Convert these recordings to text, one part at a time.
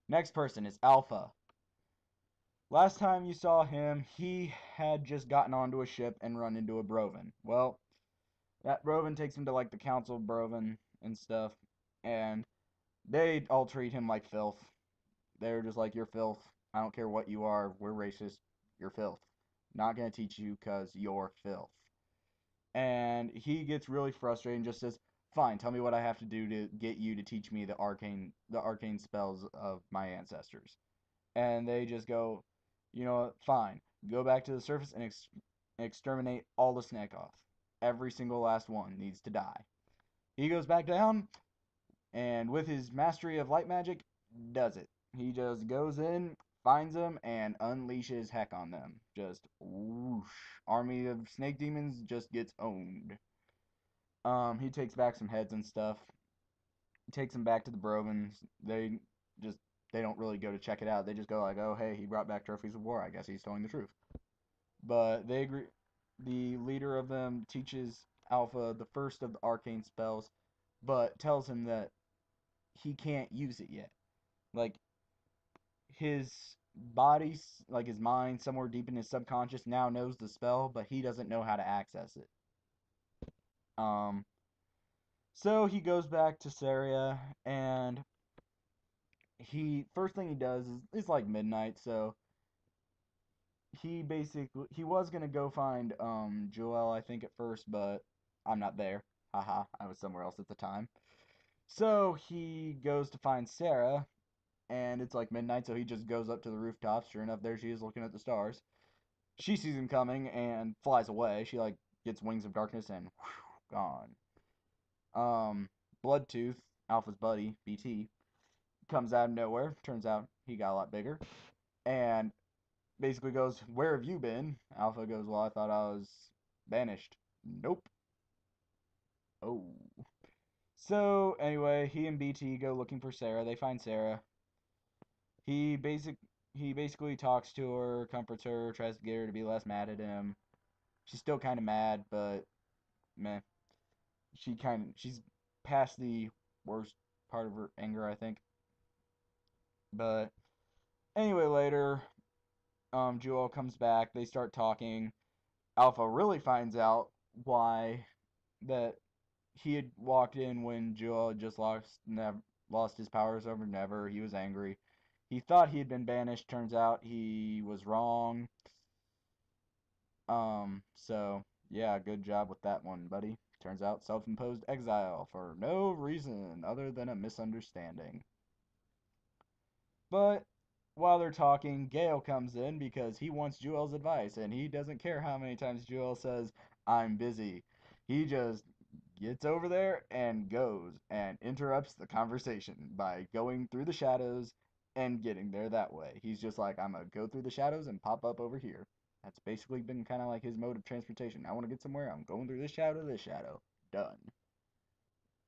Next person is Alpha. Last time you saw him, he had just gotten onto a ship and run into a Broven. Well, that Broven takes him to like the Council of Broven and stuff, and they all treat him like filth. They're just like, you're filth. I don't care what you are. We're racist. You're filth. Not gonna teach you because you're filth. And he gets really frustrated and just says, "Fine, tell me what I have to do to get you to teach me the arcane spells of my ancestors." And they just go, "You know what? Fine. Go back to the surface and exterminate all the snakoth. Every single last one needs to die." He goes back down, and with his mastery of light magic, does it. He just goes in, finds them, and unleashes heck on them. Just whoosh. Army of snake demons just gets owned. He takes back some heads and stuff. He takes them back to the Brovins. Just they don't really go to check it out. They just go like, "Oh, hey, he brought back trophies of war. I guess he's telling the truth." But they agree. The leader of them teaches Alpha the first of the arcane spells, but tells him that he can't use it yet. Like his body, like his mind, somewhere deep in his subconscious now knows the spell, but he doesn't know how to access it. Um, so he goes back to Saria, and he first thing he does is it's like midnight, so he was gonna go find Joel, I think, at first, but I'm not there. Haha, I was somewhere else at the time. So he goes to find Sarah, and it's like midnight, so he just goes up to the rooftop. Sure enough, there she is looking at the stars. She sees him coming and flies away. She like gets wings of darkness and whew, gone. Bloodtooth, Alpha's buddy, BT, comes out of nowhere. Turns out he got a lot bigger. And basically goes, "Where have you been?" Alpha goes, "Well, I thought I was banished." Nope. Oh. So anyway, he and BT go looking for Sarah. They find Sarah. He basic he basically talks to her, comforts her, tries to get her to be less mad at him. She's still kind of mad, but meh. She's past the worst part of her anger, I think. But anyway, later, Jewel comes back. They start talking. Alpha really finds out why that he had walked in when Jewel had just lost his powers over Never. He was angry. He thought he had been banished. Turns out he was wrong. So yeah, good job with that one, buddy. Turns out self-imposed exile for no reason other than a misunderstanding. But while they're talking, Gale comes in because he wants Jewel's advice, and he doesn't care how many times Jewel says, "I'm busy." He just gets over there and goes and interrupts the conversation by going through the shadows and getting there that way. He's just like, "I'm gonna go through the shadows and pop up over here." That's basically been kind of like his mode of transportation. I want to get somewhere, I'm going through this shadow to this shadow. Done.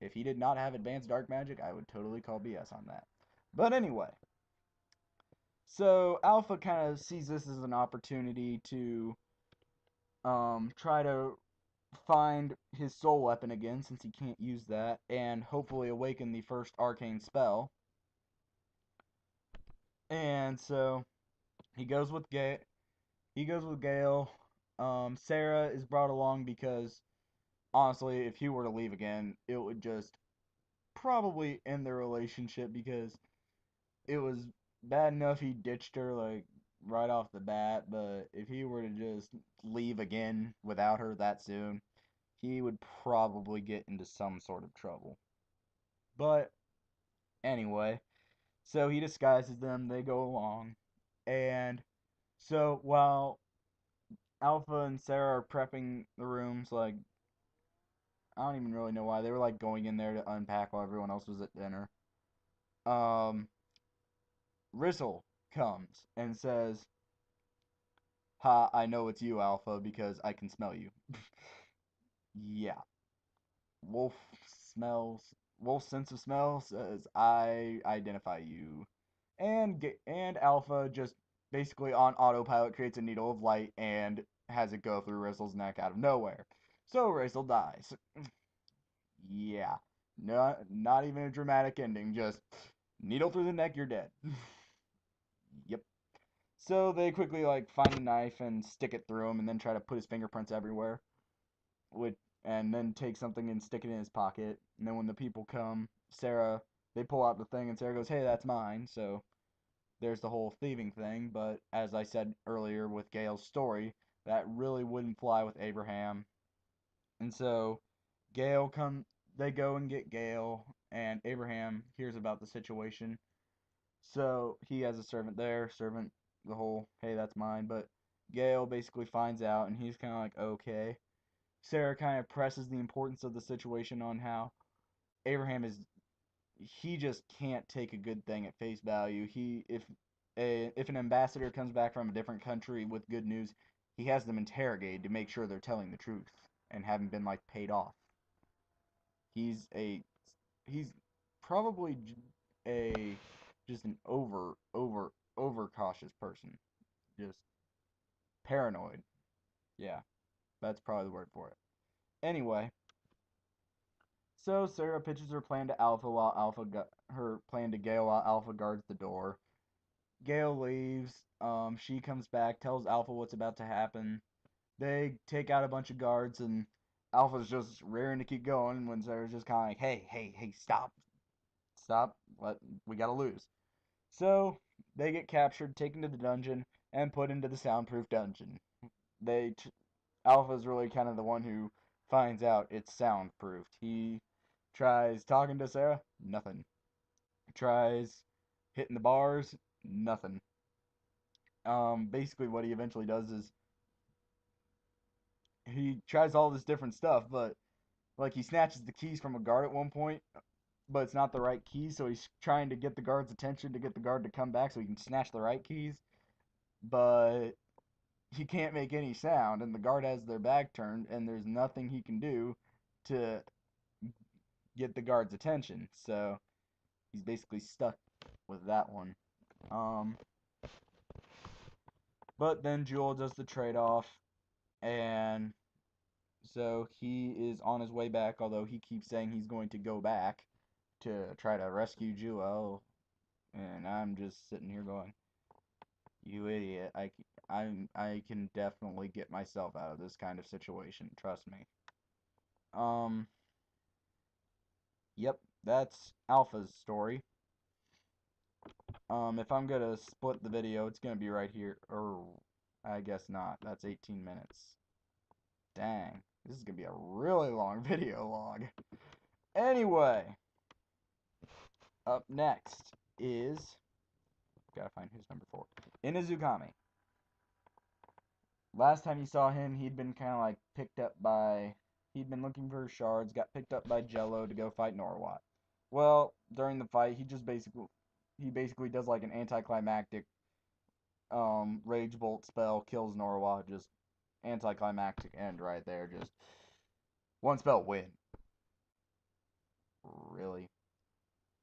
If he did not have advanced dark magic, I would totally call BS on that. But anyway, so Alpha kind of sees this as an opportunity to try to find his soul weapon again since he can't use that, and hopefully awaken the first arcane spell. And so he goes with Gale. He goes with Gale. Sarah is brought along because honestly, if he were to leave again, it would just probably end their relationship because it was bad enough he ditched her like right off the bat, but if he were to just leave again without her that soon, he would probably get into some sort of trouble. But anyway, so he disguises them, they go along, and so while Alpha and Sarah are prepping the rooms, like I don't even really know why they were like going in there to unpack while everyone else was at dinner. Um, Rysl comes and says, "Ha, I know it's you, Alpha, because I can smell you." Yeah, Wolf Wolf's sense of smell says I identify you. And Alpha just basically on autopilot creates a needle of light and has it go through Rysl's neck out of nowhere. So Rysl dies. Yeah. Not even a dramatic ending, just Needle through the neck, you're dead. Yep. So they quickly like find a knife and stick it through him, and then try to put his fingerprints everywhere. With and then take something and stick it in his pocket. And then when the people come, Sarah, they pull out the thing, and Sarah goes, "Hey, that's mine." So there's the whole thieving thing. But as I said earlier with Gail's story, that really wouldn't fly with Abraham. And so Gail come, they go and get Gail, and Abraham hears about the situation. So he has a servant there, servant the whole, "Hey, that's mine." But Gail basically finds out, and he's kind of like, okay. Sarah kind of presses the importance of the situation on how Abraham is, he just can't take a good thing at face value. If an ambassador comes back from a different country with good news, he has them interrogated to make sure they're telling the truth and haven't been like paid off. He's a he's probably a just an over cautious person. Just paranoid. Yeah, that's probably the word for it. Anyway, so Sarah pitches her plan to Alpha while her plan to Gale while Alpha guards the door. Gale leaves. She comes back, tells Alpha what's about to happen. They take out a bunch of guards, and Alpha's just raring to keep going when Sarah's just kind of like, "Hey, hey, hey, stop, stop! We gotta lose." So they get captured, taken to the dungeon, and put into the soundproof dungeon. They Alpha's really kind of the one who finds out it's soundproofed. He tries talking to Sarah, nothing. Tries hitting the bars, nothing. Basically what he eventually does is he tries all this different stuff, but like he snatches the keys from a guard at one point, but it's not the right keys, so he's trying to get the guard's attention to get the guard to come back so he can snatch the right keys, but he can't make any sound, and the guard has their back turned, and there's nothing he can do to get the guard's attention. So he's basically stuck with that one. Um, but then Jewel does the trade off, and so he is on his way back, although he keeps saying he's going to go back to try to rescue Jewel. And I'm just sitting here going, "You idiot! I can definitely get myself out of this kind of situation. Trust me." Um, yep, that's Alpha's story. If I'm gonna split the video, it's gonna be right here, or I guess not. That's 18 minutes. Dang, this is gonna be a really long video log. Anyway, up next is, gotta find who's number 4. Inazukami. Last time you saw him, he'd been kind of like picked up by, he'd been looking for shards, got picked up by Jello to go fight Norwat. Well, during the fight, he basically does like an anticlimactic Rage Bolt spell, kills Norwat, just anticlimactic end right there, just one spell win. Really?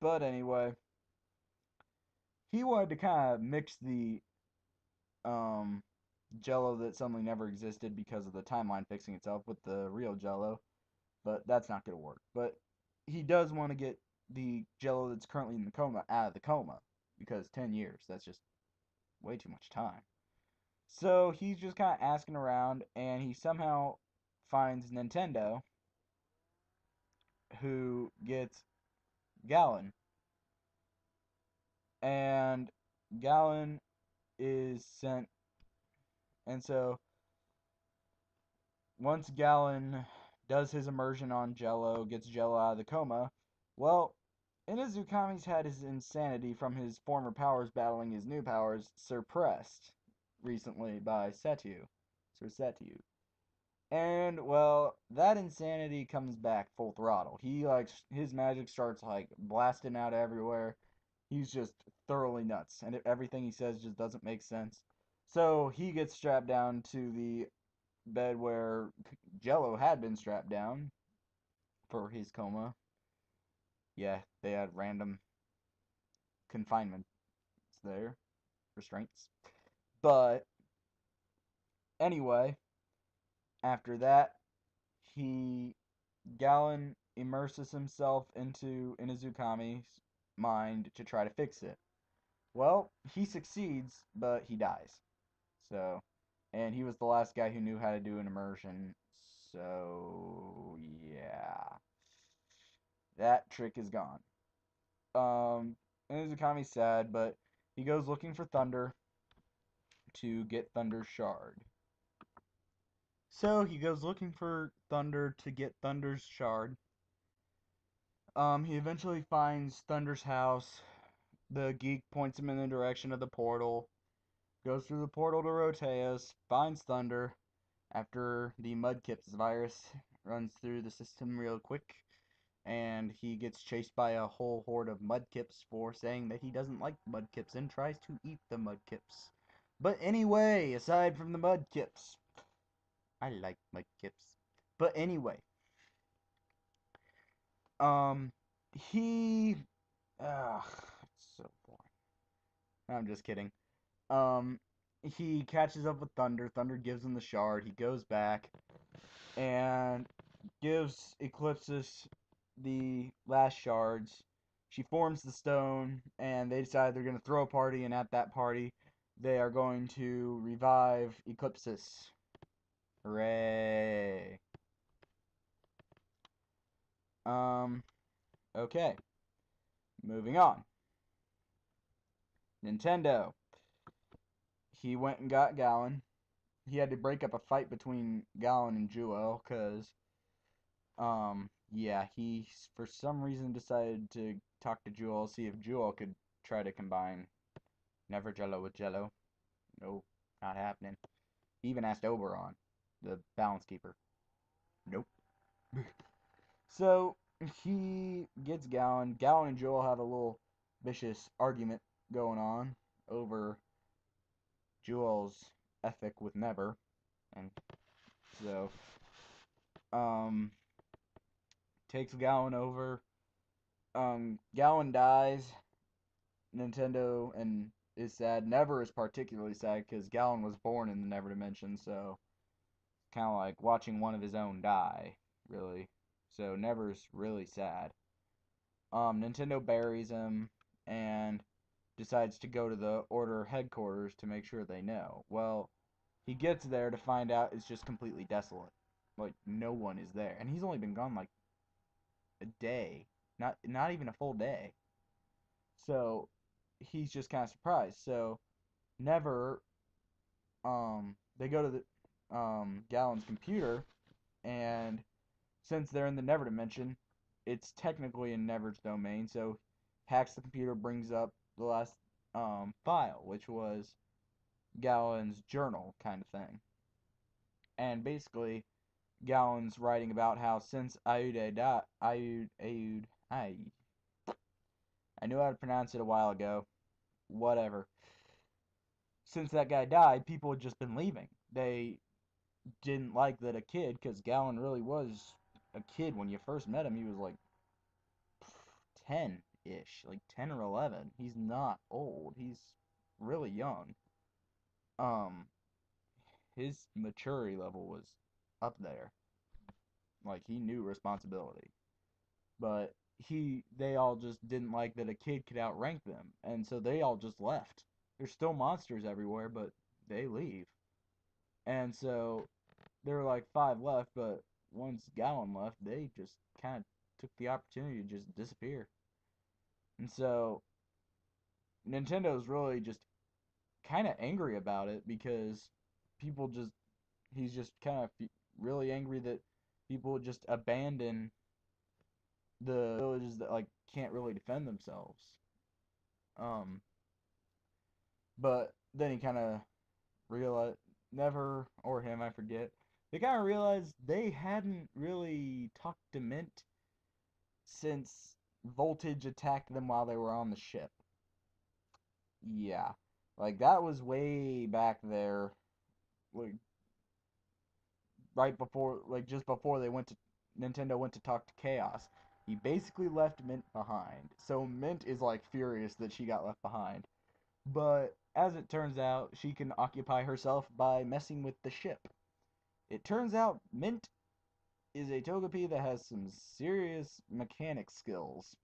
But anyway, he wanted to kind of mix the um, Jello that suddenly never existed because of the timeline fixing itself with the real Jello, but that's not going to work. But he does want to get the Jello that's currently in the coma out of the coma, because 10 years, that's just way too much time. So he's just kind of asking around, and he somehow finds Nintendo, who gets Galin. And Galin is sent, and so once Galin does his immersion on Jello, gets Jello out of the coma, well, Inazukami's had his insanity from his former powers battling his new powers suppressed recently by Setu. And well, that insanity comes back full throttle. He like his magic starts like blasting out everywhere. He's just thoroughly nuts, and everything he says just doesn't make sense. So he gets strapped down to the bed where Jello had been strapped down for his coma. Yeah, they had random confinements there, restraints. But anyway, after that, he Galin immerses himself into Inazukami, mind to try to fix it. Well, he succeeds, but he dies. So, and he was the last guy who knew how to do an immersion. So, yeah. That trick is gone. Inazukami's sad, but he goes looking for Thunder to get Thunder's shard. So he goes looking for Thunder to get Thunder's shard. He eventually finds Thunder's house. The geek points him in the direction of the portal. Goes through the portal to Roteus, finds Thunder after the Mudkips virus runs through the system real quick, and he gets chased by a whole horde of Mudkips for saying that he doesn't like Mudkips and tries to eat the Mudkips. But anyway, aside from the Mudkips, I like Mudkips. But anyway, um, he, it's so boring. I'm just kidding. Um, he catches up with Thunder. Thunder gives him the shard. He goes back and gives Eclipsis the last shards. She forms the stone, and they decide they're going to throw a party, and at that party, they are going to revive Eclipsis. Hooray! Okay. Moving on. Nintendo. He went and got Galin. He had to break up a fight between Galin and Jewel, because, yeah, he, for some reason, decided to talk to Jewel, see if Jewel could try to combine Never Jello with Jello. Nope, not happening. He even asked Oberon, the balance keeper. Nope. So, he gets Galin. Galin and Jewel have a little vicious argument going on over Jewel's ethic with Never. And so, um, takes Galin over. Galin dies. Nintendo and is sad. Never is particularly sad because Galin was born in the Never Dimension, so kind of like watching one of his own die, really. So Never's really sad. Nintendo buries him and decides to go to the Order headquarters to make sure they know. Well, he gets there to find out it's just completely desolate. Like no one is there, and he's only been gone like a day, not even a full day. So he's just kind of surprised. So Never, they go to the Galen's computer, and since they're in the Never dimension, it's technically in Never's domain. So hacks the computer, brings up the last file, which was Galen's journal kind of thing, and basically Galen's writing about how since I knew how to pronounce it a while ago. Whatever. Since that guy died, people had just been leaving. They didn't like that a kid, because Galin really was a kid when you first met him. He was like 10-ish, like 10 or 11. He's not old. He's really young. Um, his maturity level was up there. Like he knew responsibility. But they all just didn't like that a kid could outrank them, and so they all just left. There's still monsters everywhere, but they leave. And so there were like 5 left, but once Galin left, they just kind of took the opportunity to just disappear. And so Nintendo's really just kind of angry about it because people just he's just kind of really angry that people just abandon the villages that like can't really defend themselves. Um, but then he kind of realized, Never or him, I forget. They kind of realized they hadn't really talked to Mint since Voltage attacked them while they were on the ship. Yeah, like that was way back there, like right before, like just before they went to Nintendo went to talk to Chaos. He basically left Mint behind. So Mint is like furious that she got left behind. But as it turns out, she can occupy herself by messing with the ship. It turns out Mint is a Togepi that has some serious mechanic skills.